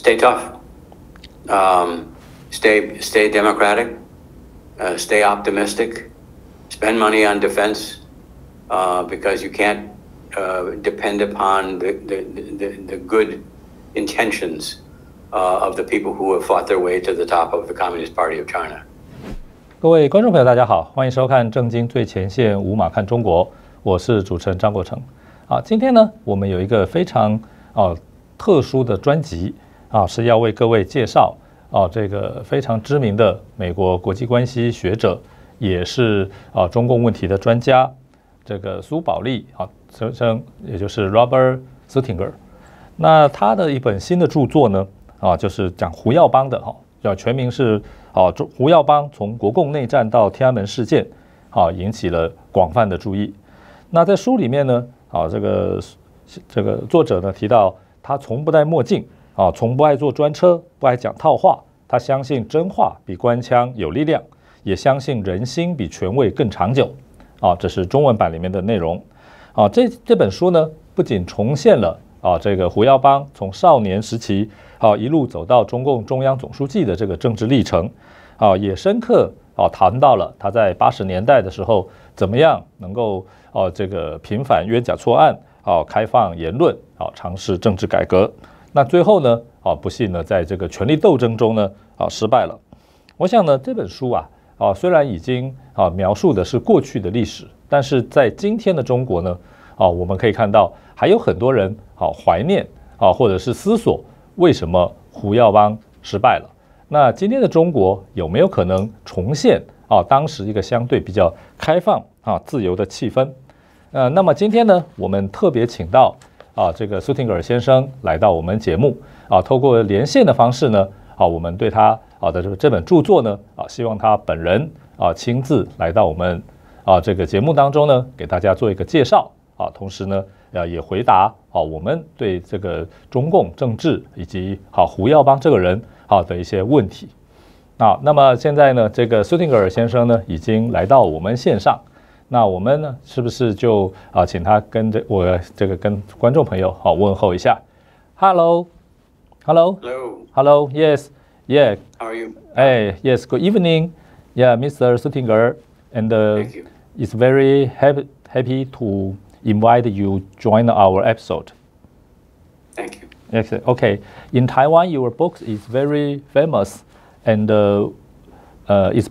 stay tough, stay democratic, stay optimistic, spend money on defense, because you can't depend upon the good intentions of the people who have fought their way to the top of the Communist Party of China. 各位观众朋友，大家好，欢迎收看《正经最前线》无马看中国，我是主持人张国成。今天呢，我们有一个非常特殊的专辑是要为各位介绍这个非常知名的美国国际关系学者，也是中共问题的专家，这个苏保利称也就是 Robert Suttinger。那他的一本新的著作呢就是讲胡耀邦的叫全名是胡耀邦从国共内战到天安门事件引起了广泛的注意。那在书里面呢这个作者呢提到，他从不戴墨镜从不爱坐专车，不爱讲套话，他相信真话比官腔有力量，也相信人心比权位更长久这是中文版里面的内容这本书呢不仅重现了这个胡耀邦从少年时期一路走到中共中央总书记的这个政治历程也深刻谈到了他在80年代的时候怎么样能够这个平反冤假错案开放言论尝试政治改革。那最后呢不幸呢在这个权力斗争中呢失败了。我想呢这本书虽然已经描述的是过去的历史，但是在今天的中国呢我们可以看到还有很多人怀念或者是思索为什么胡耀邦失败了。那今天的中国有没有可能重现当时一个相对比较开放自由的气氛？那么今天呢我们特别请到这个苏廷格尔先生来到我们节目透过连线的方式呢我们对他的这本著作呢希望他本人亲自来到我们这个节目当中呢给大家做一个介绍同时呢也回答我们对这个中共政治以及胡耀邦这个人的一些问题。那么现在呢这个苏廷格尔先生呢已经来到我们线上，那我们呢是不是就请他跟跟观众朋友问候一下。 Hello yes yeah How are you? Hey, yes, good evening. Yeah, Mr. Suttinger, and Thank you. it's very happy to invite you join our episode. Thank you. Yes, okay. In Taiwan, your book is very famous, and it's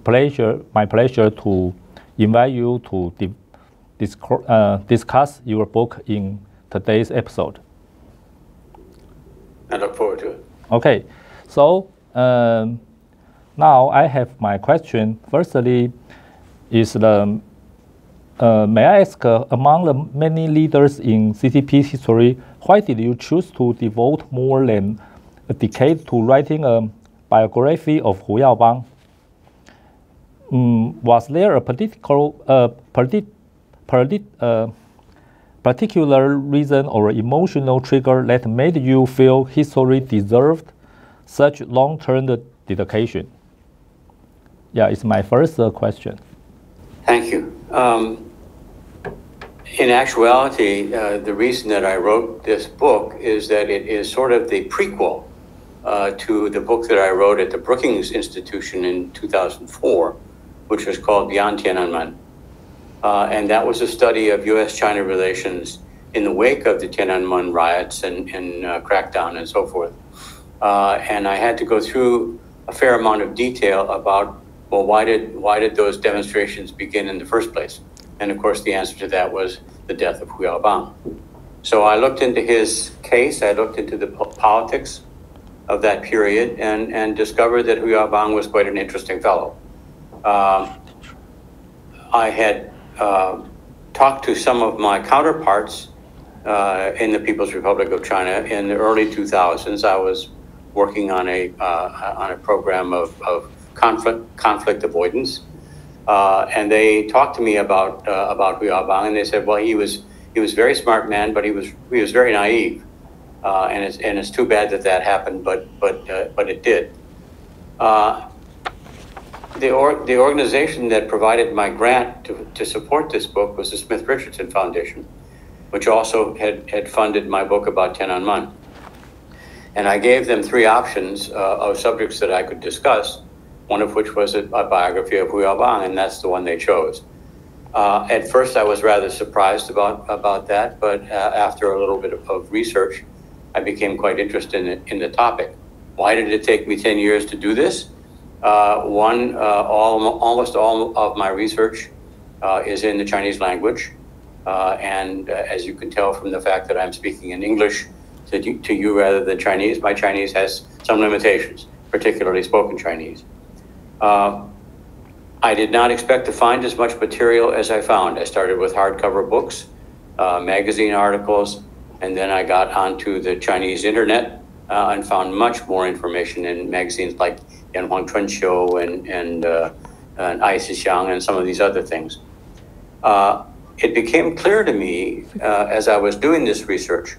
my pleasure to invite you to discuss your book in today's episode. I look forward to it. Okay, so now I have my question. Firstly, is may I ask, among the many leaders in CCP history, why did you choose to devote more than a decade to writing a biography of Hu Yaobang? Was there a particular reason or emotional trigger that made you feel history deserved such long-term dedication? Yeah, it's my first question. Thank you. In actuality, the reason that I wrote this book is that it is sort of the prequel to the book that I wrote at the Brookings Institution in 2004, which was called Beyond Tiananmen. And that was a study of U.S.-China relations in the wake of the Tiananmen riots and crackdown and so forth. And I had to go through a fair amount of detail about, well, why did those demonstrations begin in the first place? And of course, the answer to that was the death of Hu Yaobang. So I looked into his case, I looked into the politics of that period, and discovered that Hu Yaobang was quite an interesting fellow. I had talked to some of my counterparts in the People's Republic of China in the early 2000s. I was working on a program of conflict avoidance, and they talked to me about Hu Yaobang, and they said, well, he was a very smart man, but he was very naive, and it's too bad that happened, but it did. The organization that provided my grant to support this book was the Smith Richardson Foundation, which also had funded my book about Tiananmen. And I gave them three options of subjects that I could discuss, one of which was a biography of Hu Yaobang, and that's the one they chose. At first, I was rather surprised about that, but after a little bit of research, I became quite interested in the topic. Why did it take me 10 years to do this? Almost all of my research is in the Chinese language. And as you can tell from the fact that I'm speaking in English to you rather than Chinese, my Chinese has some limitations, particularly spoken Chinese. I did not expect to find as much material as I found. I started with hardcover books, magazine articles, and then I got onto the Chinese internet and found much more information in magazines like Yanhuang Chunqiu and Ai Sixiang and some of these other things. It became clear to me as I was doing this research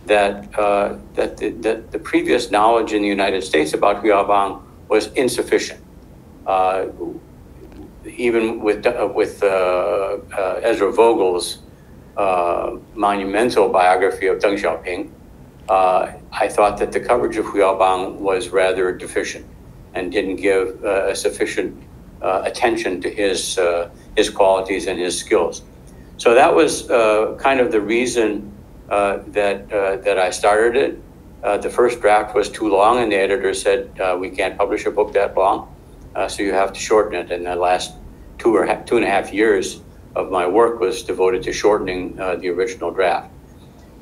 that the previous knowledge in the United States about Hu Yaobang was insufficient. Even with Ezra Vogel's monumental biography of Deng Xiaoping, I thought that the coverage of Hu Yaobang was rather deficient and didn't give sufficient attention to his qualities and his skills. So that was kind of the reason that I started it. The first draft was too long, and the editor said, we can't publish a book that long, so you have to shorten it. And the last 2.5 years of my work was devoted to shortening the original draft.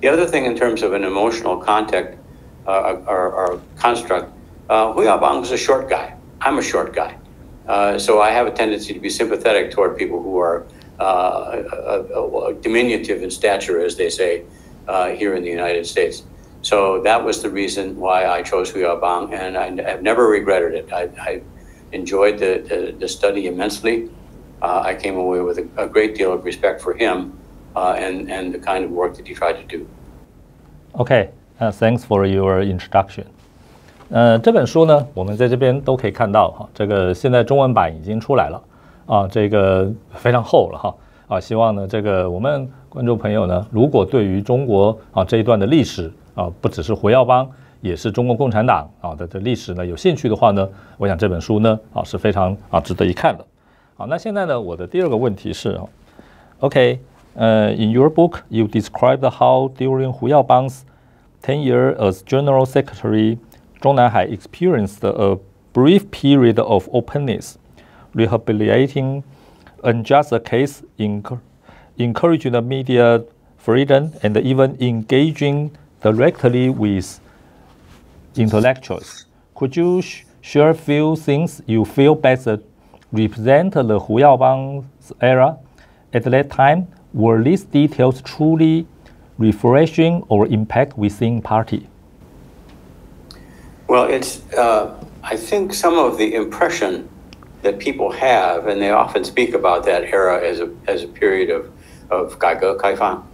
The other thing in terms of an emotional context or construct, Hu Yaobang was a short guy. I'm a short guy. So I have a tendency to be sympathetic toward people who are diminutive in stature, as they say here in the United States. So that was the reason why I chose Hu Yaobang, and I've never regretted it. I enjoyed the study immensely. I came away with a great deal of respect for him and the kind of work that he tried to do. Okay, thanks for your introduction. 这本书呢，我们在这边都可以看到哈，这个现在中文版已经出来了啊，这个非常厚了哈啊，希望呢这个我们观众朋友呢，如果对于中国啊这一段的历史啊，不只是胡耀邦，也是中国共产党啊的历史呢有兴趣的话呢，我想这本书呢啊是非常值得一看的。好，那现在呢，我的第二个问题是，in your book you described how during Hu Yaobang's tenure as General Secretary, Zhong Nanhai experienced a brief period of openness, rehabilitating unjust case, encouraging the media freedom, and even engaging directly with intellectuals. Could you share a few things you feel best represent the Hu Yaobang's era at that time? Were these details truly refreshing or impact within party? Well, it's I think some of the impression that people have, and they often speak about that era as a period of 改革开放,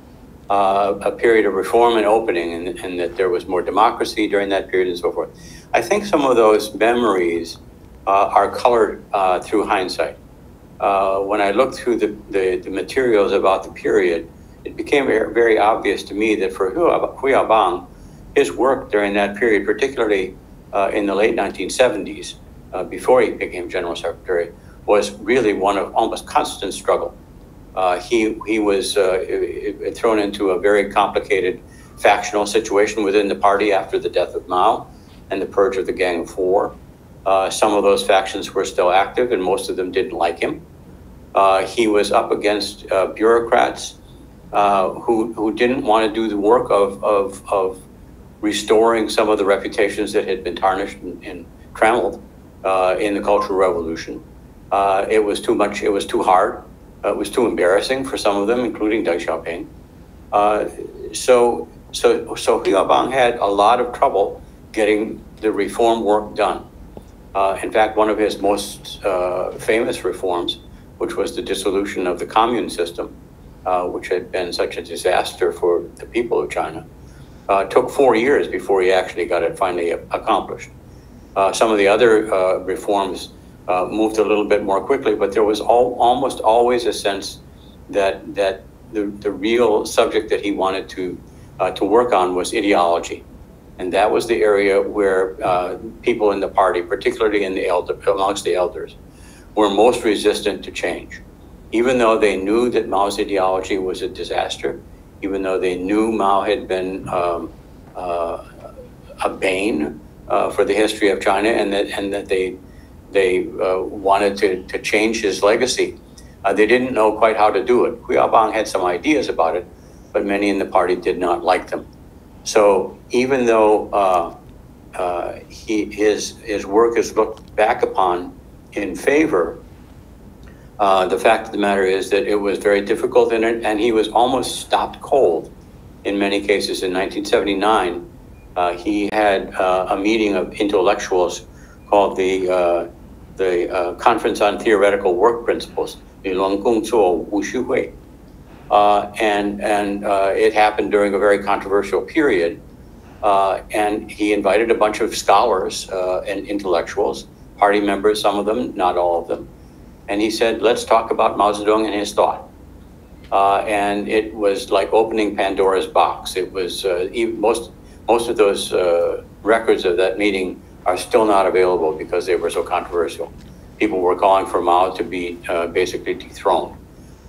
a period of reform and opening, and that there was more democracy during that period and so forth. I think some of those memories are colored through hindsight. When I looked through the materials about the period, it became very obvious to me that for Hu Yaobang, his work during that period, particularly in the late 1970s, before he became General Secretary, was really one of almost constant struggle. He was thrown into a very complicated factional situation within the party after the death of Mao and the purge of the Gang of Four. Some of those factions were still active, and most of them didn't like him. He was up against bureaucrats who didn't want to do the work of restoring some of the reputations that had been tarnished and trammeled in the Cultural Revolution. It was too much. It was too hard. It was too embarrassing for some of them, including Deng Xiaoping. So Hu Yaobang had a lot of trouble getting the reform work done. In fact, one of his most famous reforms, which was the dissolution of the commune system, which had been such a disaster for the people of China, took 4 years before he actually got it finally accomplished. Some of the other reforms moved a little bit more quickly, but there was almost always a sense that the real subject that he wanted to work on was ideology. And that was the area where people in the party, particularly amongst the elders, were most resistant to change. Even though they knew that Mao's ideology was a disaster, even though they knew Mao had been a bane for the history of China, and that they wanted to change his legacy, they didn't know quite how to do it. Hu Yaobang had some ideas about it, but many in the party did not like them. So even though his work is looked back upon in favor, the fact of the matter is that it was very difficult, and he was almost stopped cold in many cases. In 1979, he had a meeting of intellectuals called the Conference on Theoretical Work Principles, and it happened during a very controversial period. And he invited a bunch of scholars and intellectuals, party members, some of them, not all of them. And he said, let's talk about Mao Zedong and his thought. And it was like opening Pandora's box. It was most of those records of that meeting are still not available because they were so controversial. People were calling for Mao to be basically dethroned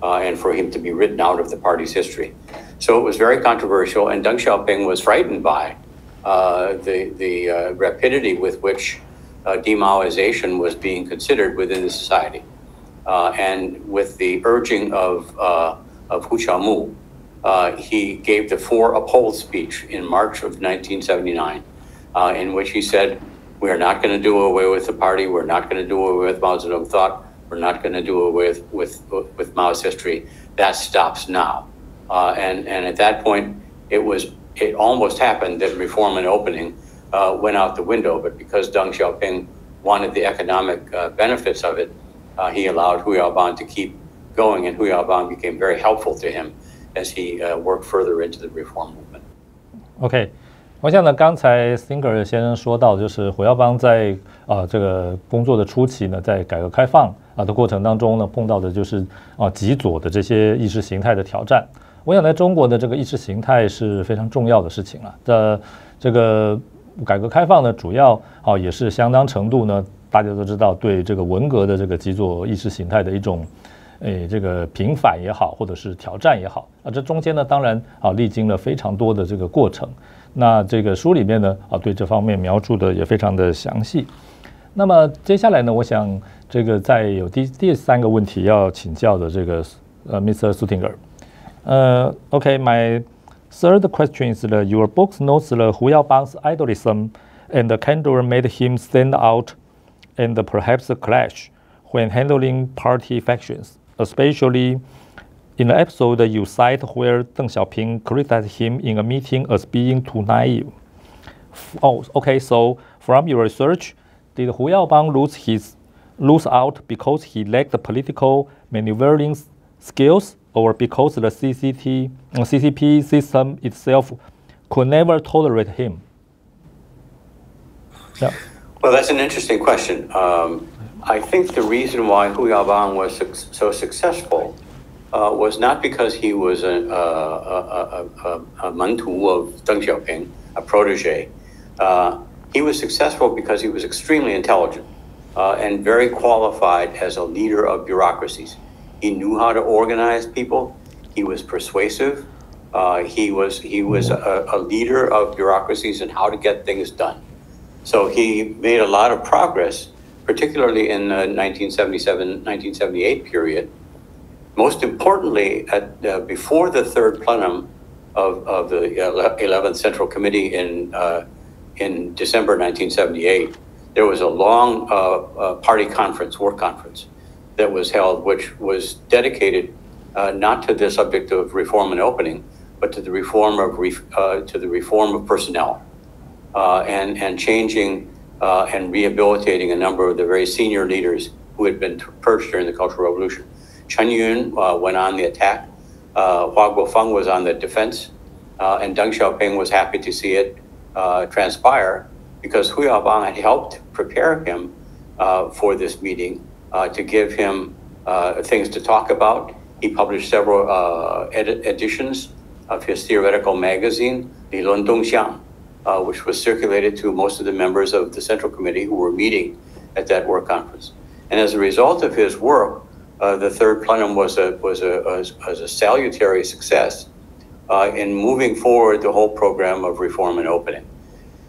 and for him to be written out of the party's history. So it was very controversial, and Deng Xiaoping was frightened by the rapidity with which Demaoization was being considered within the society. And with the urging of Hu Xiaomu, he gave the 4 Uphold speech in March of 1979, in which he said, we are not going to do away with the party. We're not going to do away with Mao Zedong thought. We're not going to do away with Mao's history. That stops now. And at that point, it almost happened that reform and opening went out the window. But because Deng Xiaoping wanted the economic benefits of it, he allowed Hu Yaobang to keep going, and Hu Yaobang became very helpful to him as he worked further into the reform movement. OK， 我想呢，刚才 Singer 先生说到，就是胡耀邦在这个工作的初期呢，在改革开放的过程当中呢，碰到的就是极左的这些意识形态的挑战。我想在中国的这个意识形态是非常重要的事情了。这个改革开放呢，主要也是相当程度呢，大家都知道对这个文革的这个极左意识形态的一种这个平反也好，或者是挑战也好，这中间呢，当然历经了非常多的这个过程。那这个书里面呢，对这方面描述的也非常的详细。那么接下来呢，我想这个再有第3个问题要请教的这个Mr. Suttinger。Okay, my third question is that your book notes Hu Yaobang's idolism and the candor made him stand out and perhaps clash when handling party factions, especially in the episode you cite where Deng Xiaoping criticized him in a meeting as being too naive. Oh, okay, so from your research, did Hu Yaobang lose out because he lacked the political maneuvering skills, or because the CCP system itself could never tolerate him? Yeah. Well, that's an interesting question. I think the reason why Hu Yaobang was so successful was not because he was a mantu of Deng Xiaoping, a protege. He was successful because he was extremely intelligent and very qualified as a leader of bureaucracies. He knew how to organize people. He was persuasive. He was a leader of bureaucracies and how to get things done. So he made a lot of progress, particularly in the 1977-1978 period. Most importantly, before the third plenum of the 11th Central Committee in December 1978, there was a long party conference, work conference, that was held, which was dedicated not to the subject of reform and opening, but to the reform of personnel and changing and rehabilitating a number of the very senior leaders who had been purged during the Cultural Revolution. Chen Yun went on the attack. Hua Guofeng was on the defense, and Deng Xiaoping was happy to see it transpire because Hu Yaobang had helped prepare him for this meeting to give him things to talk about. He published several editions of his theoretical magazine, Li Lun Dongxiang, which was circulated to most of the members of the Central Committee who were meeting at that work conference. And as a result of his work, the third plenum was a salutary success in moving forward the whole program of reform and opening.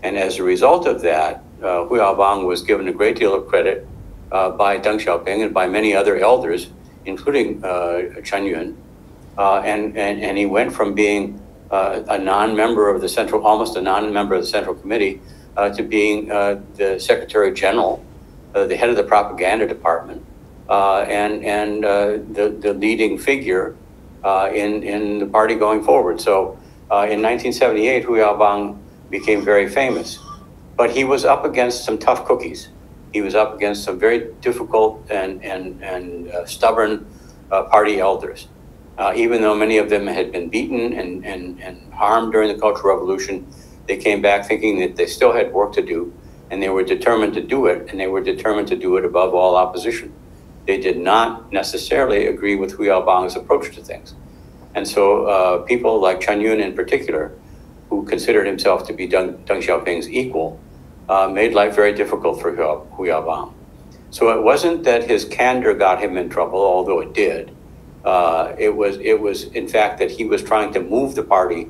And as a result of that, Hu Yaobang was given a great deal of credit by Deng Xiaoping and by many other elders, including Chen Yun. And he went from being a non-member of the Central, almost a non-member of the Central Committee, to being the Secretary General, the head of the propaganda department, and the leading figure in the party going forward. So in 1978, Hu Yaobang became very famous, but he was up against some tough cookies. He was up against some very difficult and stubborn party elders. Even though many of them had been beaten and harmed during the Cultural Revolution, they came back thinking that they still had work to do, and they were determined to do it, and they were determined to do it above all opposition. They did not necessarily agree with Hu Yaobang's approach to things. And so people like Chen Yun in particular, who considered himself to be Deng Xiaoping's equal, made life very difficult for Hu Yaobang. So it wasn't that his candor got him in trouble, although it did. It was in fact that he was trying to move the party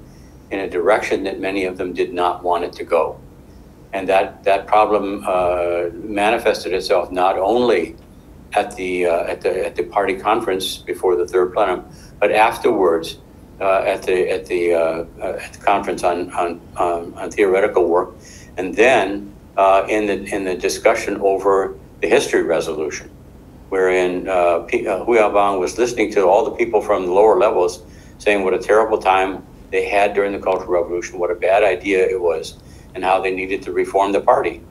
in a direction that many of them did not want it to go. And that problem manifested itself not only at the party conference before the third plenum, but afterwards at the conference on theoretical work, and then in the discussion over the history resolution, wherein Hu Yaobang was listening to all the people from the lower levels saying what a terrible time they had during the Cultural Revolution, what a bad idea it was, and how they needed to reform the party.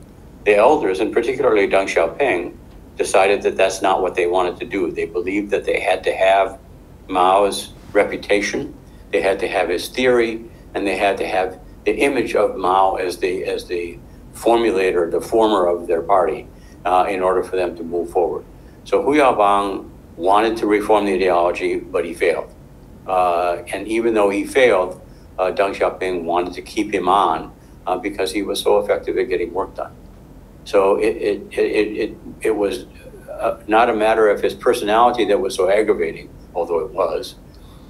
The elders, and particularly Deng Xiaoping, decided that that's not what they wanted to do. They believed that they had to have Mao's reputation, they had to have his theory, and they had to have the image of Mao as the formulator, the former of their party, in order for them to move forward. So Hu Yaobang wanted to reform the ideology, but he failed. And even though he failed, Deng Xiaoping wanted to keep him on because he was so effective at getting work done. So it was not a matter of his personality that was so aggravating, although it was,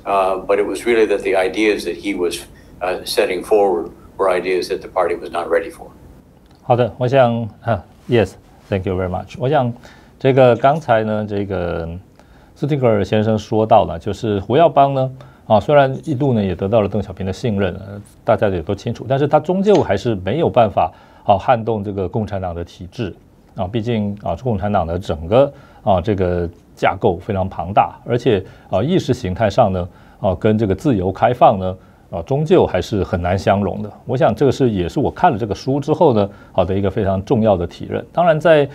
but it was really that the ideas that he was setting forward were ideas that the party was not ready for. 好的，我想yes, thank you very much. 我想这个刚才呢，这个斯汀格尔先生说到了，就是胡耀邦呢，虽然一度呢也得到了邓小平的信任，大家也都清楚，但是他终究还是没有办法撼动这个共产党的体制毕竟共产党的整个这个架构非常庞大，而且意识形态上呢跟这个自由开放呢终究还是很难相容的。我想这个也是我看了这个书之后呢的一个非常重要的体认。当然在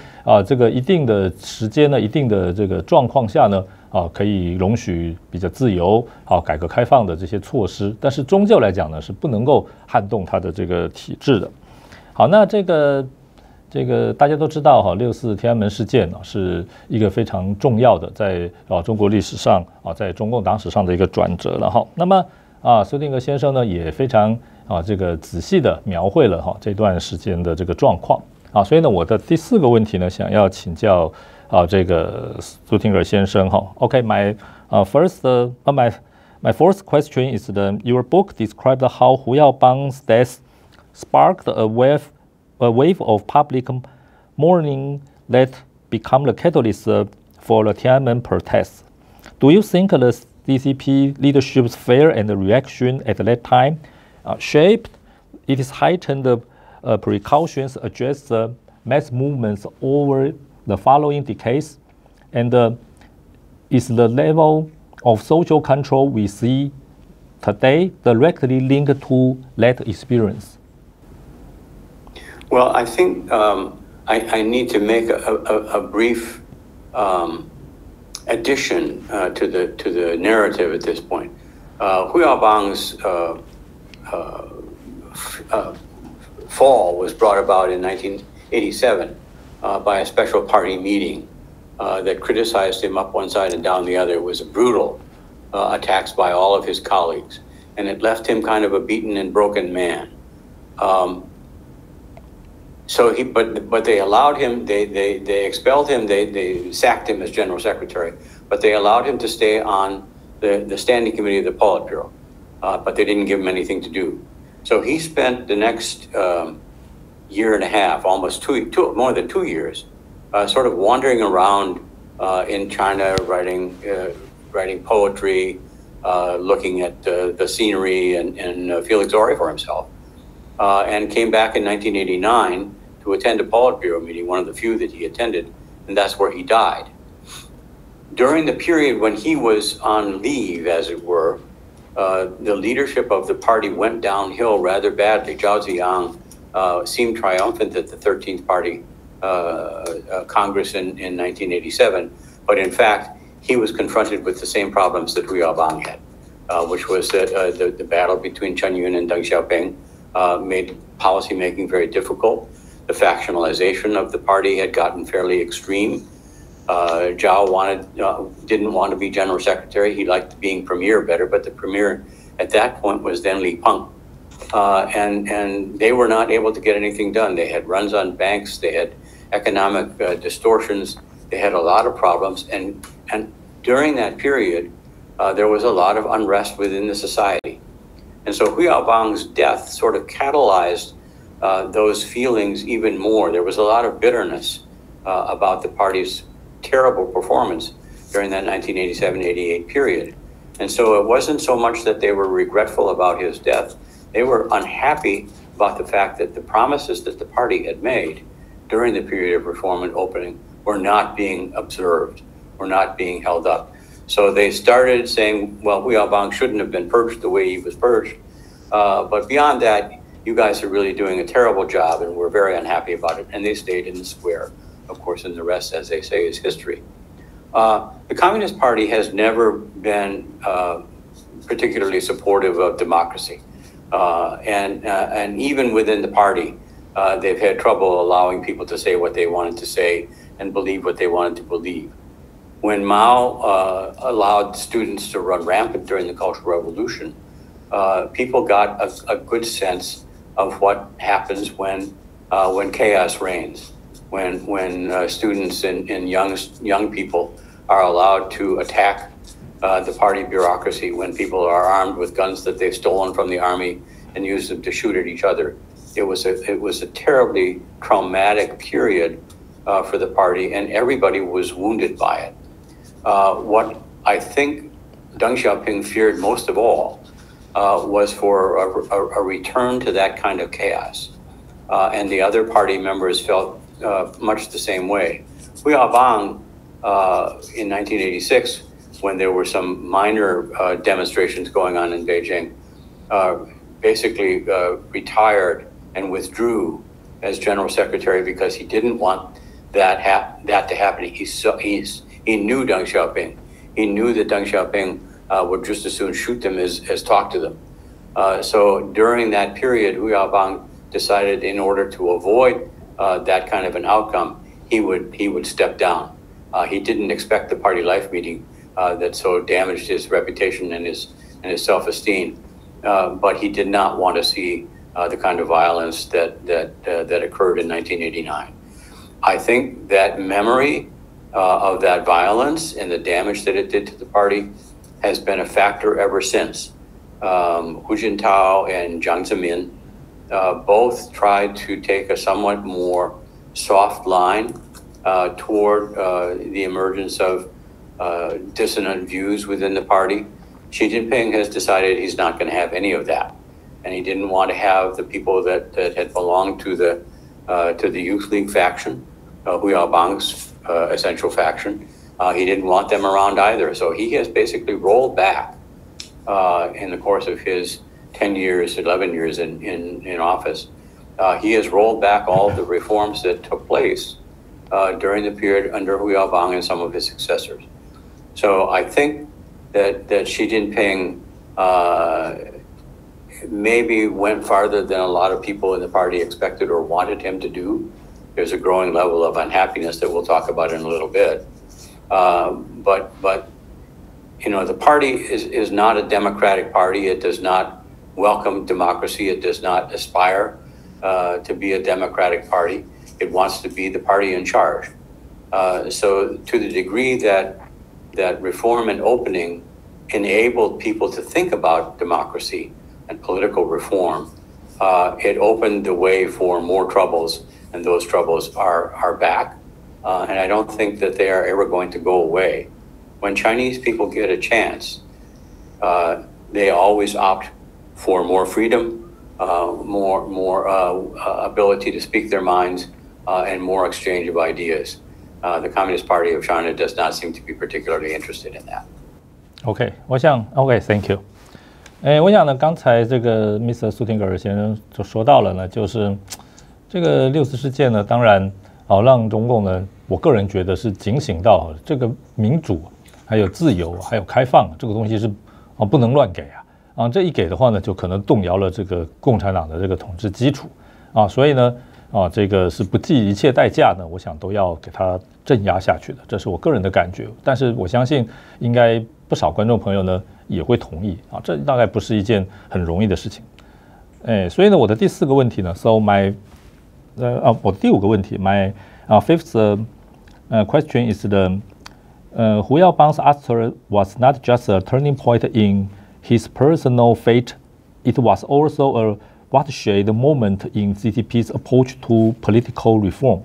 这个一定的时间呢，一定的这个状况下呢可以容许比较自由改革开放的这些措施，但是终究来讲呢是不能够撼动它的这个体制的。好，那这个大家都知道6·4天安门事件是一个非常重要的在中国历史上在中共党史上的一个转折了那么斯汀格先生呢也非常这个仔细的描绘了这段时间的这个状况所以呢我的第4个问题呢想要请教这个斯汀格先生OK, my fourth question is your book described how Hu Yaobang's death sparked a wave of public mourning that became the catalyst for the Tiananmen protests. Do you think the DCP leadership's fear and reaction at that time shaped its heightened precautions against the mass movements over the following decades? And is the level of social control we see today directly linked to that experience? Well, I think I need to make a brief addition to the narrative at this point. Hu Yaobang's fall was brought about in 1987 by a special party meeting that criticized him up one side and down the other. It was a brutal attacks by all of his colleagues, and it left him kind of a beaten and broken man. But they allowed him. They expelled him. They sacked him as general secretary. But they allowed him to stay on the standing committee of the Politburo. But they didn't give him anything to do. So he spent the next year and a half, almost more than 2 years, sort of wandering around in China, writing poetry, looking at the scenery, and feeling sorry for himself. And came back in 1989 to attend a Politburo meeting, one of the few that he attended, and that's where he died. During the period when he was on leave, as it were, the leadership of the party went downhill rather badly. Zhao Ziyang seemed triumphant at the 13th Party Congress in 1987, but in fact, he was confronted with the same problems that Hu Yaobang had, which was that the battle between Chen Yun and Deng Xiaoping made policymaking very difficult. The factionalization of the party had gotten fairly extreme. Zhao didn't want to be general secretary. He liked being premier better, but the premier at that point was then Li Peng. And they were not able to get anything done. They had runs on banks. They had economic distortions. They had a lot of problems. And during that period, there was a lot of unrest within the society. And so Hu Yaobang's death sort of catalyzed those feelings even more. There was a lot of bitterness about the party's terrible performance during that 1987-88 period. And so it wasn't so much that they were regretful about his death. They were unhappy about the fact that the promises that the party had made during the period of reform and opening were not being observed, were not being held up. So they started saying, well, Hu Yaobang shouldn't have been purged the way he was purged. But beyond that, you guys are really doing a terrible job, and we're very unhappy about it. And they stayed in the square, of course, and the rest, as they say, is history. The Communist Party has never been particularly supportive of democracy. And even within the party, they've had trouble allowing people to say what they wanted to say and believe what they wanted to believe. When Mao allowed students to run rampant during the Cultural Revolution, people got a good sense of what happens when chaos reigns, when students and young people are allowed to attack the party bureaucracy, when people are armed with guns that they've stolen from the army and use them to shoot at each other. It was a terribly traumatic period for the party, and everybody was wounded by it. What I think Deng Xiaoping feared most of all was for a return to that kind of chaos. And the other party members felt much the same way. Hu Yaobang, in 1986, when there were some minor demonstrations going on in Beijing, basically retired and withdrew as general secretary because he didn't want that to happen. He knew Deng Xiaoping. He knew that Deng Xiaoping would just as soon shoot them as talk to them. So during that period, Hu Yaobang decided, in order to avoid that kind of an outcome, he would step down. He didn't expect the party life meeting that so damaged his reputation and his self-esteem, but he did not want to see the kind of violence that occurred in 1989. I think that memory of that violence and the damage that it did to the party has been a factor ever since. Hu Jintao and Jiang Zemin both tried to take a somewhat more soft line toward the emergence of dissonant views within the party. Xi Jinping has decided he's not going to have any of that, and he didn't want to have the people that had belonged to the Youth League faction, Hu Yaobang's essential faction. He didn't want them around either, so he has basically rolled back in the course of his 10 years, 11 years in office. He has rolled back all of the reforms that took place during the period under Hu Yaobang and some of his successors. So I think that Xi Jinping maybe went farther than a lot of people in the party expected or wanted him to do. There's a growing level of unhappiness that we'll talk about in a little bit. But you know, the party is not a democratic party. It does not welcome democracy. It does not aspire to be a democratic party. It wants to be the party in charge. So to the degree that reform and opening enabled people to think about democracy and political reform, it opened the way for more troubles, and those troubles are back. And I don't think that they are ever going to go away. When Chinese people get a chance, they always opt for more freedom, more ability to speak their minds, and more exchange of ideas. The Communist Party of China does not seem to be particularly interested in that. OK， 我想 OK，Thank you。我想呢，刚才这个 Mr. 苏廷格尔先生就说到了呢，就是这个6·4事件呢，当然让中共呢，我个人觉得是警醒到这个民主、还有自由、还有开放这个东西是不能乱给这一给的话呢，就可能动摇了这个共产党的这个统治基础所以呢这个是不计一切代价呢，我想都要给它镇压下去的，这是我个人的感觉。但是我相信应该不少观众朋友呢也会同意这大概不是一件很容易的事情。所以呢，我的第4个问题呢 ，So my 我的第5个问题 ，My fifth question is the Hu Yaobang's article was not just a turning point in his personal fate; it was also a watershed moment in CCP's approach to political reform.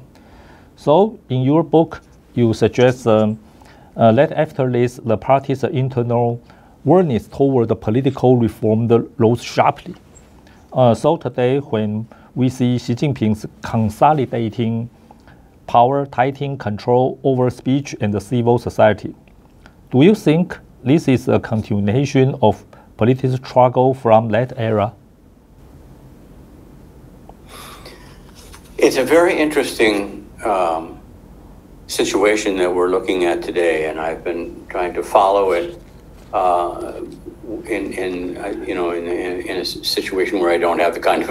So, in your book, you suggest that after this, the party's internal awareness toward the political reform rose sharply. So today, when we see Xi Jinping's consolidating power, tightening control over speech and the civil society, do you think this is a continuation of political struggle from that era? It's a very interesting situation that we're looking at today, and I've been trying to follow it in a situation where I don't have the kind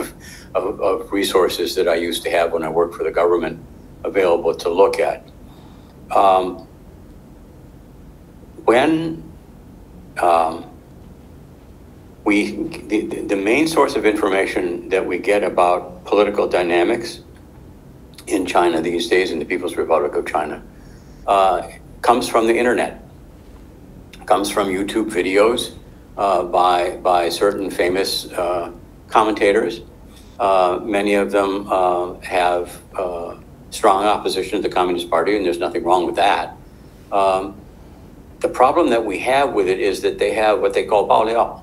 of resources that I used to have when I worked for the government available to look at. The main source of information that we get about political dynamics in China these days, in the People's Republic of China, comes from the internet, comes from YouTube videos by certain famous commentators. Many of them have strong opposition to the Communist Party, and there's nothing wrong with that. The problem that we have with it is that they have what they call 爆料,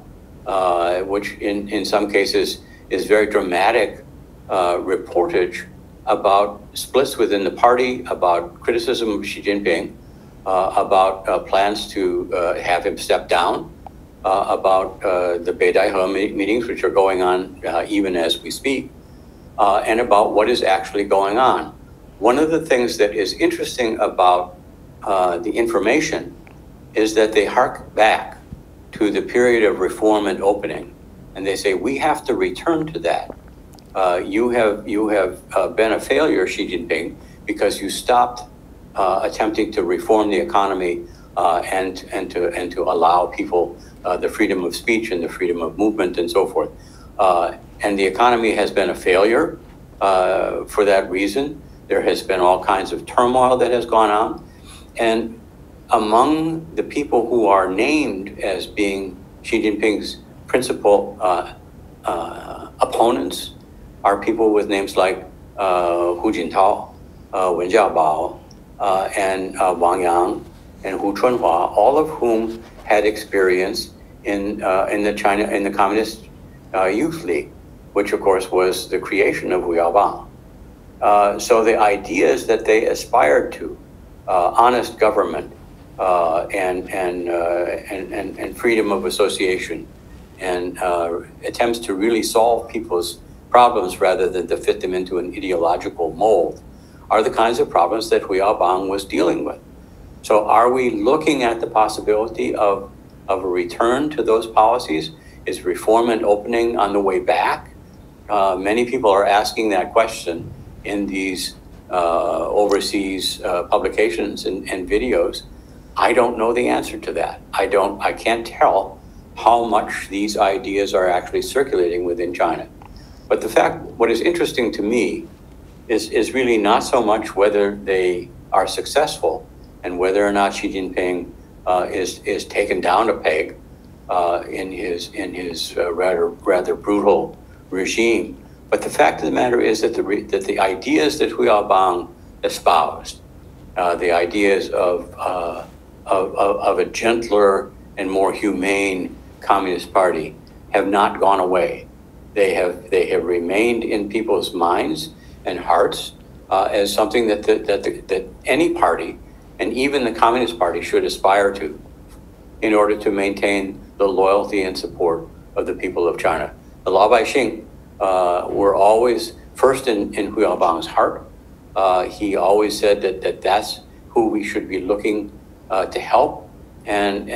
which in some cases is very dramatic reportage about splits within the party, about criticism of Xi Jinping, about plans to have him step down, about the Beidaihe meetings, which are going on even as we speak, and about what is actually going on. One of the things that is interesting about the information is that they hark back to the period of reform and opening, and they say, we have to return to that. You have been a failure, Xi Jinping, because you stopped attempting to reform the economy and to allow people the freedom of speech and the freedom of movement and so forth. And the economy has been a failure for that reason. There has been all kinds of turmoil that has gone on. And among the people who are named as being Xi Jinping's principal opponents are people with names like Hu Jintao, Wen Jiabao, and Wang Yang, and Hu Chunhua, all of whom had experience in the Communist Youth League, which of course was the creation of Hu Yaobang. So the ideas that they aspired to, honest government, and freedom of association, and attempts to really solve people's problems rather than to fit them into an ideological mold, are the kinds of problems that Hu Yaobang was dealing with. So are we looking at the possibility of a return to those policies? Is reform and opening on the way back? Many people are asking that question in these overseas publications and videos. I don't know the answer to that. I can't tell how much these ideas are actually circulating within China. But what is interesting to me is really not so much whether they are successful and whether or not Xi Jinping is taken down a peg in his rather brutal regime. But the fact of the matter is that the ideas that Hu Yaobang espoused, the ideas of a gentler and more humane Communist Party, have not gone away. They have remained in people's minds and hearts as something that any party, and even the Communist Party, should aspire to, in order to maintain the loyalty and support of the people of China. The Laobaixing were always first in Hu Yaobang's heart. He always said that that's who we should be looking to help, and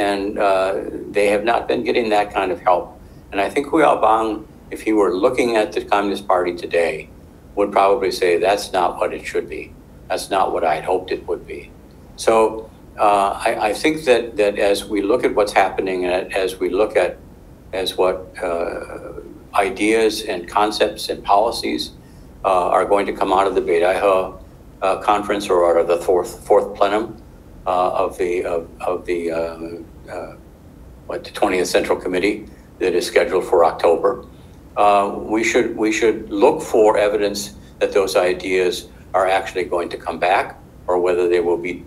they have not been getting that kind of help. And I think Hu Yaobang, if he were looking at the Communist Party today, would probably say that's not what it should be. That's not what I had hoped it would be. So I think that as we look at what's happening, and as we look at what ideas and concepts and policies are going to come out of the Beidaihe conference, or out of the fourth plenum of the 20th Central Committee that is scheduled for October, we should look for evidence that those ideas are actually going to come back, or whether they will be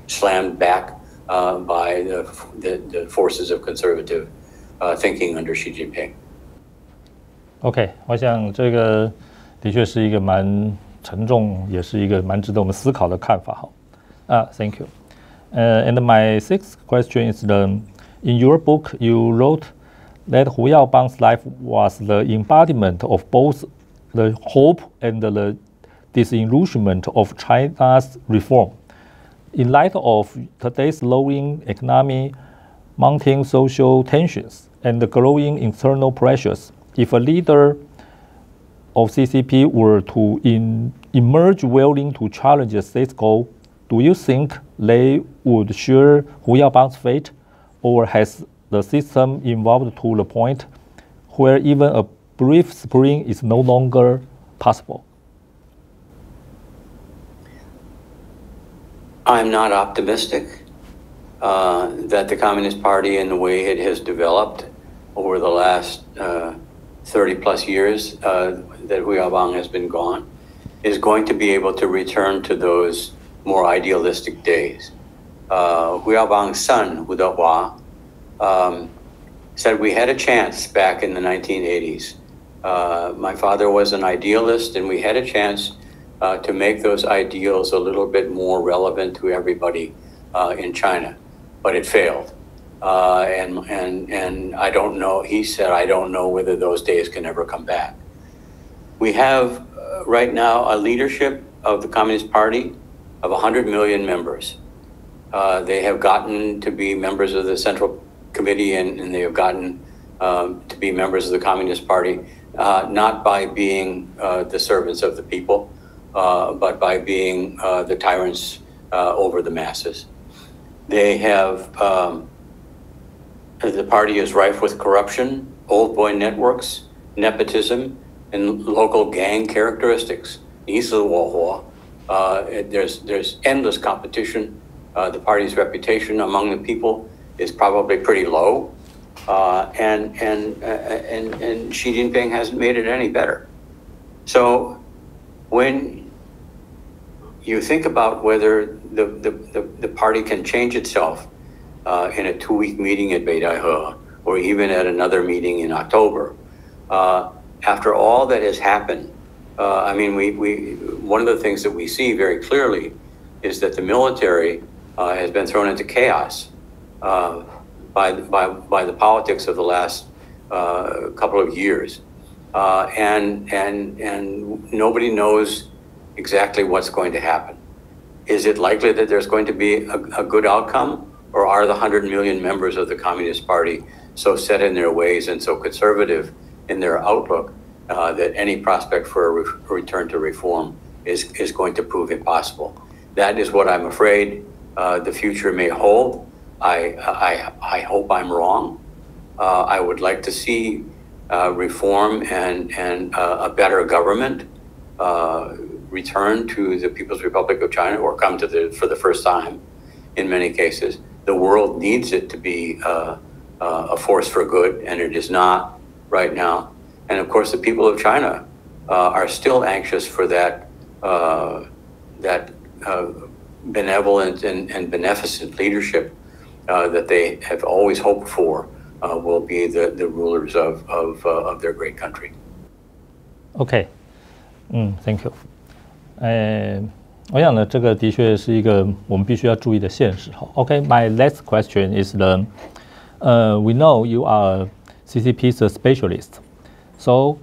slammed back by the forces of conservative thinking under Xi Jinping. OK， 我想这个的确是一个蛮沉重，也是一个蛮值得我们思考的看法。好，Thank you. And my sixth question is in your book you wrote that Hu Yaobang's life was the embodiment of both the hope and the disillusionment of China's reform. In light of today's slowing economy, mounting social tensions, and the growing internal pressures, if a leader of CCP were to emerge willing to challenge the state's goal, do you think they would share Hu Yaobang's fate, or has the system evolved to the point where even a brief spring is no longer possible? I'm not optimistic that the Communist Party, in the way it has developed over the last 30 plus years that Hu Yaobang has been gone, is going to be able to return to those more idealistic days. Hu Yaobang's son, Hu Dehua, said we had a chance back in the 1980s. My father was an idealist, and we had a chance to make those ideals a little bit more relevant to everybody in China, but it failed. And I don't know, he said, I don't know whether those days can ever come back. We have right now a leadership of the Communist Party of 100 million members. They have gotten to be members of the Central Committee, and they have gotten to be members of the Communist Party, not by being the servants of the people, but by being the tyrants over the masses. They have, the party is rife with corruption, old boy networks, nepotism, and local gang characteristics. There's endless competition. The party's reputation among the people is probably pretty low, and Xi Jinping hasn't made it any better. So when you think about whether the party can change itself in a 2-week meeting at Beidaihe, or even at another meeting in October, after all that has happened, I mean, one of the things that we see very clearly is that the military has been thrown into chaos by the politics of the last couple of years, and nobody knows exactly what's going to happen. Is it likely that there's going to be a good outcome, or are the 100 million members of the Communist Party so set in their ways and so conservative in their outlook that any prospect for a return to reform is going to prove impossible? That is what I'm afraid the future may hold. I hope I'm wrong. I would like to see reform and a better government return to the People's Republic of China, or come to for the first time in many cases. The world needs it to be a force for good, and it is not right now. And of course, the people of China are still anxious for that benevolent and beneficent leadership that they have always hoped for will be the rulers of their great country. OK， Thank you。我想呢，这个的确是一个我们必须要注意的现实。OK，my next question is we know you are CCP's specialist, so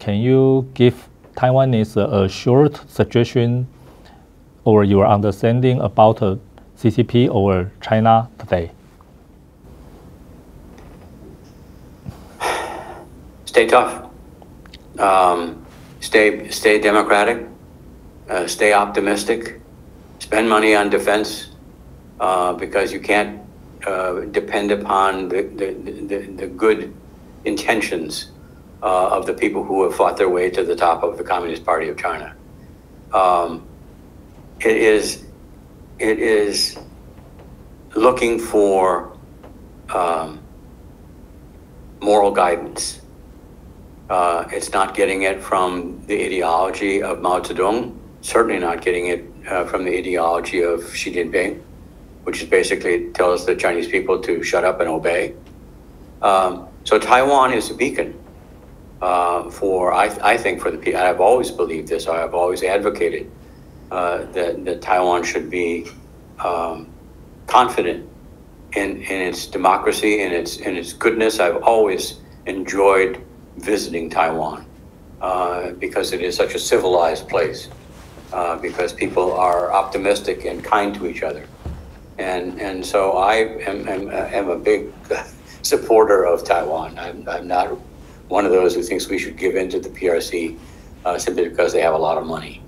can you give Taiwanese a short suggestion or your understanding about CCP or China today? Stay tough. Stay democratic. Stay optimistic. Spend money on defense because you can't depend upon the good intentions of the people who have fought their way to the top of the Communist Party of China. It is looking for moral guidance. It's not getting it from the ideology of Mao Zedong, certainly not getting it from the ideology of Xi Jinping, which is basically tells the Chinese people to shut up and obey. So Taiwan is a beacon I think for the people. I've always believed this. I've always advocated that Taiwan should be confident in its democracy and its goodness. I've always enjoyed visiting Taiwan because it is such a civilized place, because people are optimistic and kind to each other. And so I am a big supporter of Taiwan. I'm not one of those who thinks we should give in to the PRC simply because they have a lot of money.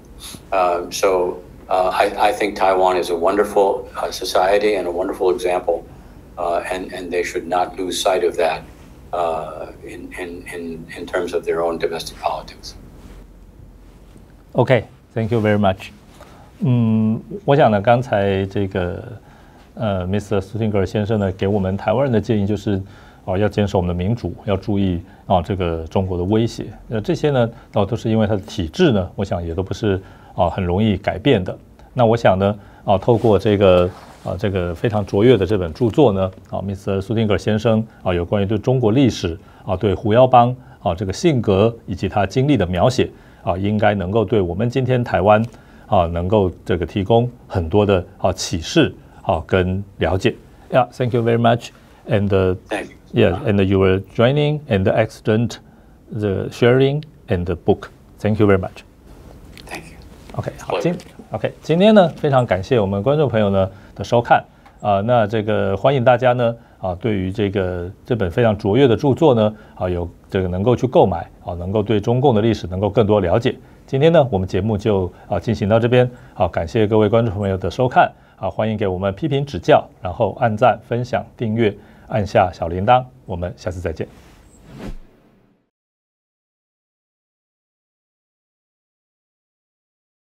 I think Taiwan is a wonderful society and a wonderful example, and they should not lose sight of that in terms of their own domestic politics. OK, thank you very much. 我想呢，刚才这个Mr. Stuttinger 先生呢，给我们台湾人的建议就是，要坚守我们的民主，要注意这个中国的威胁。这些呢，都是因为它的体制呢，我想也都不是很容易改变的。那我想呢，透过这个非常卓越的这本著作呢，Mr. Stuttinger 先生有关于对中国历史对胡耀邦这个性格以及他经历的描写应该能够对我们今天台湾能够这个提供很多的启示跟了解。Yeah, thank you very much, and thank you. Yeah, and your joining and the excellent the sharing and the book. Thank you very much. Thank you. OK， 好，今天呢，非常感谢我们观众朋友呢的收看那这个欢迎大家呢对于这本非常卓越的著作呢有这个能够去购买能够对中共的历史能够更多了解。今天呢，我们节目就进行到这边，感谢各位观众朋友的收看，欢迎给我们批评指教，然后按赞、分享、订阅，按下小铃铛，我们下次再见。